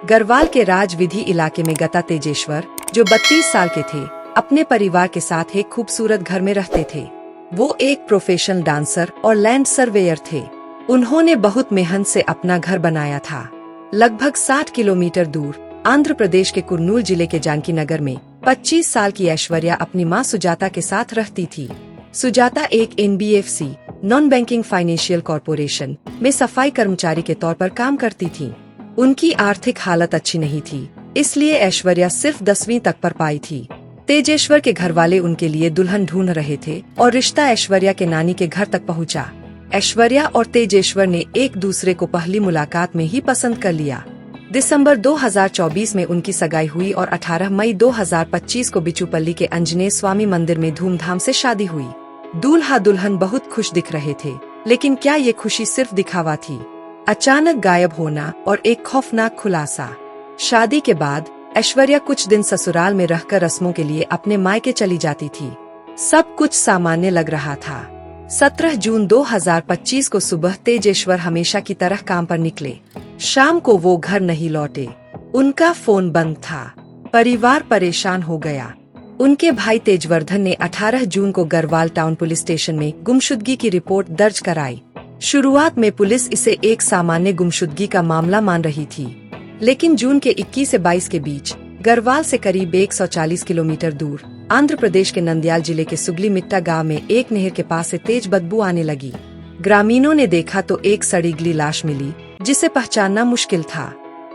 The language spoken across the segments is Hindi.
गढ़वाल के राजविधि इलाके में गता तेजेश्वर, जो 32 साल के थे, अपने परिवार के साथ एक खूबसूरत घर में रहते थे। वो एक प्रोफेशनल डांसर और लैंड सर्वेयर थे। उन्होंने बहुत मेहनत से अपना घर बनाया था। लगभग 60 किलोमीटर दूर आंध्र प्रदेश के कुर्नूल जिले के जानकी नगर में 25 साल की ऐश्वर्या अपनी मां सुजाता के साथ रहती थी। सुजाता एक NBFC non banking financial corporation में सफाई कर्मचारी के तौर पर काम करती थी। उनकी आर्थिक हालत अच्छी नहीं थी, इसलिए ऐश्वर्या सिर्फ 10वीं तक पढ़ पाई थी। तेजेश्वर के घर वाले उनके लिए दुल्हन ढूंढ रहे थे और रिश्ता ऐश्वर्या के नानी के घर तक पहुंचा। ऐश्वर्या और तेजेश्वर ने एक दूसरे को पहली मुलाकात में ही पसंद कर लिया। दिसंबर 2024 में उनकी सगाई हुई और 18 मई 2025 को बिचूपल्ली के आंजनेय स्वामी मंदिर में धूमधाम से शादी हुई। दूल्हा दुल्हन बहुत खुश दिख रहे थे, लेकिन क्या ये खुशी सिर्फ दिखावा थी? अचानक गायब होना और एक खौफनाक खुलासा। शादी के बाद ऐश्वर्या कुछ दिन ससुराल में रहकर रस्मों के लिए अपने मायके चली जाती थी। सब कुछ सामान्य लग रहा था। 17 जून 2025 को सुबह तेजेश्वर हमेशा की तरह काम पर निकले। शाम को वो घर नहीं लौटे। उनका फोन बंद था। परिवार परेशान हो गया। उनके भाई तेजवर्धन ने 18 जून को गढ़वाल टाउन पुलिस स्टेशन में गुमशुदगी की रिपोर्ट दर्ज कराई। शुरुआत में पुलिस इसे एक सामान्य गुमशुदगी का मामला मान रही थी, लेकिन जून के 21 से 22 के बीच गढ़वाल से करीब 140 किलोमीटर दूर आंध्र प्रदेश के नंदयाल जिले के सुगली मिट्टा गांव में एक नहर के पास से तेज बदबू आने लगी। ग्रामीणों ने देखा तो एक सड़ी गली लाश मिली, जिसे पहचानना मुश्किल था।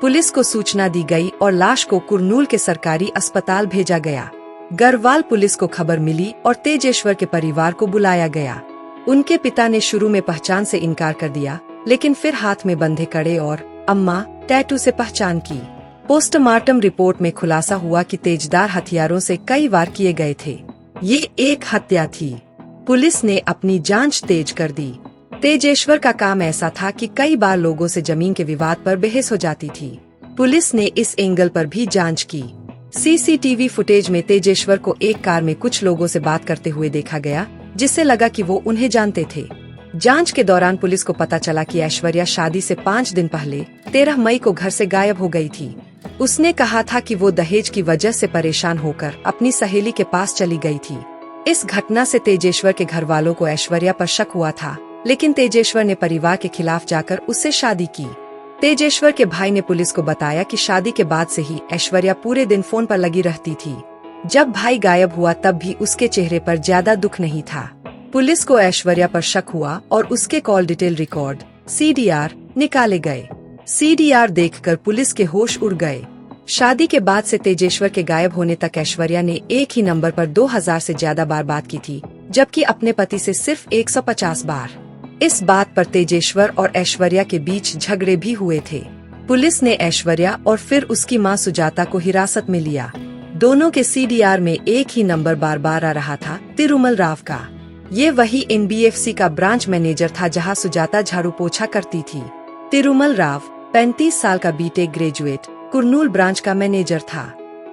पुलिस को सूचना दी गई और लाश को कुर्नूल के सरकारी अस्पताल भेजा गया। गढ़वाल पुलिस को खबर मिली और तेजेश्वर के परिवार को बुलाया गया। उनके पिता ने शुरू में पहचान से इनकार कर दिया, लेकिन फिर हाथ में बंधे कड़े और अम्मा टैटू से पहचान की। पोस्टमार्टम रिपोर्ट में खुलासा हुआ कि तेजदार हथियारों से कई वार किए गए थे। ये एक हत्या थी। पुलिस ने अपनी जांच तेज कर दी। तेजेश्वर का काम ऐसा था कि कई बार लोगों से जमीन के विवाद पर बहस हो जाती थी। पुलिस ने इस एंगल पर भी जांच की। CCTV फुटेज में तेजेश्वर को एक कार में कुछ लोगों से बात करते हुए देखा गया, जिससे लगा कि वो उन्हें जानते थे। जांच के दौरान पुलिस को पता चला कि ऐश्वर्या शादी से 5 दिन पहले 13 मई को घर से गायब हो गई थी। उसने कहा था कि वो दहेज की वजह से परेशान होकर अपनी सहेली के पास चली गई थी। इस घटना से तेजेश्वर के घर वालों को ऐश्वर्या पर शक हुआ था, लेकिन तेजेश्वर ने परिवार के खिलाफ जाकर उससे शादी की। तेजेश्वर के भाई ने पुलिस को बताया कि शादी के बाद से ही ऐश्वर्या पूरे दिन फोन पर लगी रहती थी। जब भाई गायब हुआ तब भी उसके चेहरे पर ज्यादा दुख नहीं था। पुलिस को ऐश्वर्या पर शक हुआ और उसके कॉल डिटेल रिकॉर्ड CDR निकाले गए। CDR देखकर पुलिस के होश उड़ गए। शादी के बाद से तेजेश्वर के गायब होने तक ऐश्वर्या ने एक ही नंबर पर 2000 से ज्यादा बार बात की थी, जबकि अपने पति से सिर्फ 150 बार। इस बात पर तेजेश्वर और ऐश्वर्या के बीच झगड़े भी हुए थे। पुलिस ने ऐश्वर्या और फिर उसकी मां सुजाता को हिरासत में लिया। दोनों के CDR में एक ही नंबर बार बार आ रहा था, तिरुमल राव का। ये वही NBFC का ब्रांच मैनेजर था जहां सुजाता झाड़ू पोछा करती थी। तिरुमल राव 35 साल का BTech ग्रेजुएट कुर्नूल ब्रांच का मैनेजर था।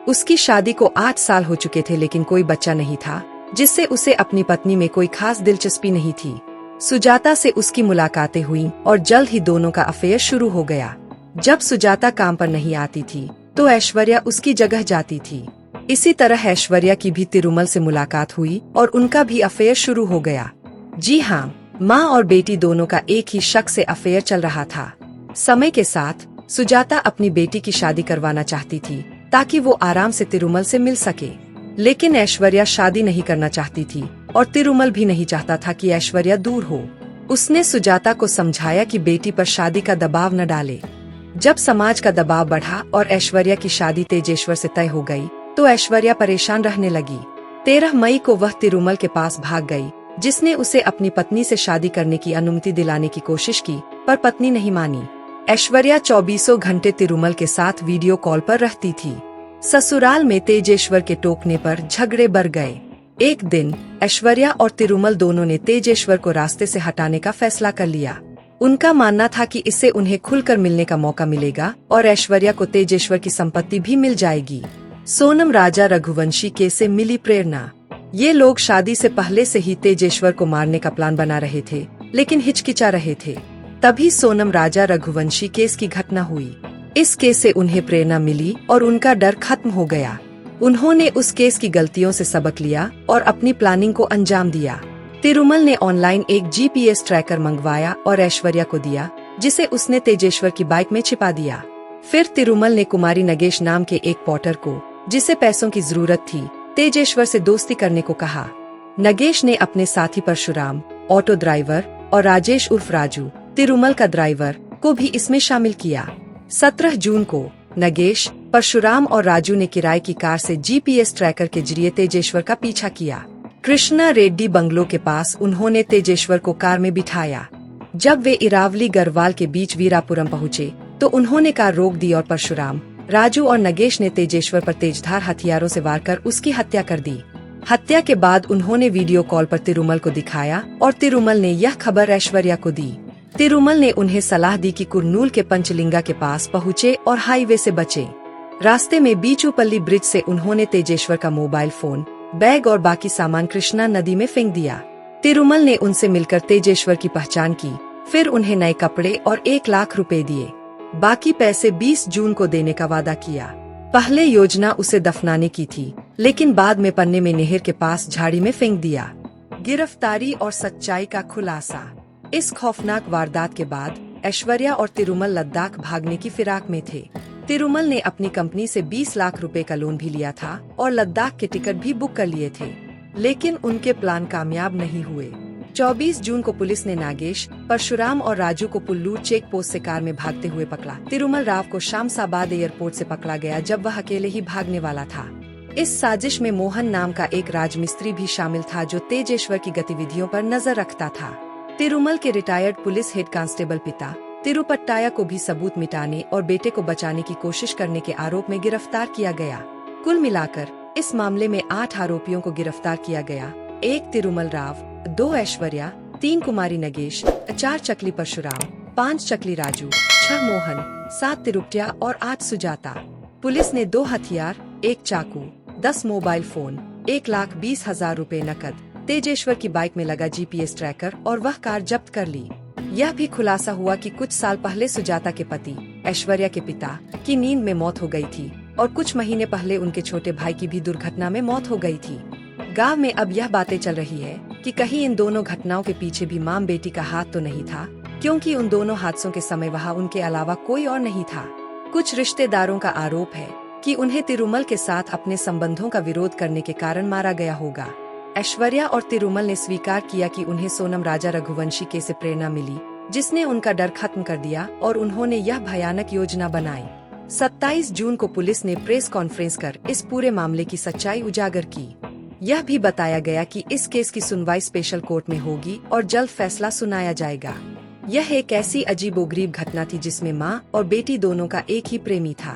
उसकी शादी को 8 साल हो चुके थे, लेकिन कोई बच्चा नहीं था, जिससे उसे अपनी पत्नी में कोई खास दिलचस्पी नहीं थी। सुजाता से उसकी मुलाकातें हुई और जल्द ही दोनों का अफेयर शुरू हो गया। जब सुजाता काम पर नहीं आती थी तो ऐश्वर्या उसकी जगह जाती थी। इसी तरह ऐश्वर्या की भी तिरुमल से मुलाकात हुई और उनका भी अफेयर शुरू हो गया। जी हाँ, माँ और बेटी दोनों का एक ही शख्स से अफेयर चल रहा था। समय के साथ सुजाता अपनी बेटी की शादी करवाना चाहती थी ताकि वो आराम से तिरुमल से मिल सके, लेकिन ऐश्वर्या शादी नहीं करना चाहती थी और तिरुमल भी नहीं चाहता था कि ऐश्वर्या दूर हो। उसने सुजाता को समझाया कि बेटी पर शादी का दबाव न डाले। जब समाज का दबाव बढ़ा और ऐश्वर्या की शादी तेजेश्वर से तय हो गई, तो ऐश्वर्या परेशान रहने लगी। 13 मई को वह तिरुमल के पास भाग गई, जिसने उसे अपनी पत्नी से शादी करने की अनुमति दिलाने की कोशिश की, पर पत्नी नहीं मानी। ऐश्वर्या 24 घंटे तिरुमल के साथ वीडियो कॉल पर रहती थी। ससुराल में तेजेश्वर के टोकने पर झगड़े बढ़ गए। एक दिन ऐश्वर्या और तिरुमल दोनों ने तेजेश्वर को रास्ते से हटाने का फैसला कर लिया। उनका मानना था कि इससे उन्हें खुलकर मिलने का मौका मिलेगा और ऐश्वर्या को तेजेश्वर की संपत्ति भी मिल जाएगी। सोनम राजा रघुवंशी केस से मिली प्रेरणा। ये लोग शादी से पहले से ही तेजेश्वर को मारने का प्लान बना रहे थे, लेकिन हिचकिचा रहे थे। तभी सोनम राजा रघुवंशी केस की घटना हुई। इस केस से उन्हें प्रेरणा मिली और उनका डर खत्म हो गया। उन्होंने उस केस की गलतियों से सबक लिया और अपनी प्लानिंग को अंजाम दिया। तिरुमल ने ऑनलाइन एक जीपीएस ट्रैकर मंगवाया और ऐश्वर्या को दिया, जिसे उसने तेजेश्वर की बाइक में छिपा दिया। फिर तिरुमल ने कुमारी नगेश नाम के एक पॉटर को, जिसे पैसों की जरूरत थी, तेजेश्वर से दोस्ती करने को कहा। नगेश ने अपने साथी परशुराम, ऑटो ड्राइवर, और राजेश उर्फ राजू, तिरुमल का ड्राइवर, को भी इसमें शामिल किया। 17 जून को नगेश, परशुराम और राजू ने किराए की कार से जीपीएस ट्रैकर के जरिए तेजेश्वर का पीछा किया। कृष्णा रेड्डी बंगलो के पास उन्होंने तेजेश्वर को कार में बिठाया। जब वे इरावली गढ़वाल के बीच वीरापुरम पहुँचे तो उन्होंने कार रोक दी और परशुराम, राजू और नगेश ने तेजेश्वर पर तेजधार हथियारों से वार कर उसकी हत्या कर दी। हत्या के बाद उन्होंने वीडियो कॉल पर तिरुमल को दिखाया और तिरुमल ने यह खबर ऐश्वर्या को दी। तिरुमल ने उन्हें सलाह दी कि कुर्नूल के पंचलिंगा के पास पहुँचे और हाईवे से बचे। रास्ते में बीचूपल्ली ब्रिज से उन्होंने तेजेश्वर का मोबाइल फोन, बैग और बाकी सामान कृष्णा नदी में फेंक दिया। तिरुमल ने उनसे मिलकर तेजेश्वर की पहचान की, फिर उन्हें नए कपड़े और 1 लाख रुपए दिए। बाकी पैसे 20 जून को देने का वादा किया। पहले योजना उसे दफनाने की थी, लेकिन बाद में पन्ने में नहर के पास झाड़ी में फेंक दिया। गिरफ्तारी और सच्चाई का खुलासा। इस खौफनाक वारदात के बाद ऐश्वर्या और तिरुमल लद्दाख भागने की फिराक में थे। तिरुमल ने अपनी कंपनी से 20 लाख रुपए का लोन भी लिया था और लद्दाख के टिकट भी बुक कर लिए थे, लेकिन उनके प्लान कामयाब नहीं हुए। 24 जून को पुलिस ने नागेश, परशुराम और राजू को पुल्लूर चेक पोस्ट से कार में भागते हुए पकड़ा। तिरुमल राव को शामसाबाद एयरपोर्ट से पकड़ा गया जब वह अकेले ही भागने वाला था। इस साजिश में मोहन नाम का एक राजमिस्त्री भी शामिल था जो तेजेश्वर की गतिविधियों पर नजर रखता था। तिरुमल के रिटायर्ड पुलिस हेड कांस्टेबल पिता तिरुपट्टाया को भी सबूत मिटाने और बेटे को बचाने की कोशिश करने के आरोप में गिरफ्तार किया गया। कुल मिलाकर इस मामले में 8 आरोपियों को गिरफ्तार किया गया। 1 तिरुमल राव, 2 ऐश्वर्या, 3 कुमारी नगेश, 4 चकली परशुराम, 5 चकली राजू, 6 मोहन, 7 तिरुपटिया और 8 सुजाता। पुलिस ने 2 हथियार, 1 चाकू, 10 मोबाइल फोन, 1,20,000 रुपए नकद, तेजेश्वर की बाइक में लगा जीपीएस ट्रैकर और वह कार जब्त कर ली। यह भी खुलासा हुआ कि कुछ साल पहले सुजाता के पति, ऐश्वर्या के पिता, की नींद में मौत हो गई थी और कुछ महीने पहले उनके छोटे भाई की भी दुर्घटना में मौत हो गई थी। गांव में अब यह बातें चल रही है कि कहीं इन दोनों घटनाओं के पीछे भी मां बेटी का हाथ तो नहीं था, क्योंकि उन दोनों हादसों के समय वहां उनके अलावा कोई और नहीं था। कुछ रिश्तेदारों का आरोप है कि उन्हें तिरुमल के साथ अपने संबंधों का विरोध करने के कारण मारा गया होगा। ऐश्वर्या और तिरुमल ने स्वीकार किया कि उन्हें सोनम राजा रघुवंशी के से प्रेरणा मिली, जिसने उनका डर खत्म कर दिया और उन्होंने यह भयानक योजना बनाई। 27 जून को पुलिस ने प्रेस कॉन्फ्रेंस कर इस पूरे मामले की सच्चाई उजागर की। यह भी बताया गया कि इस केस की सुनवाई स्पेशल कोर्ट में होगी और जल्द फैसला सुनाया जाएगा। यह एक ऐसी अजीबोगरीब घटना थी जिसमें मां और बेटी दोनों का एक ही प्रेमी था।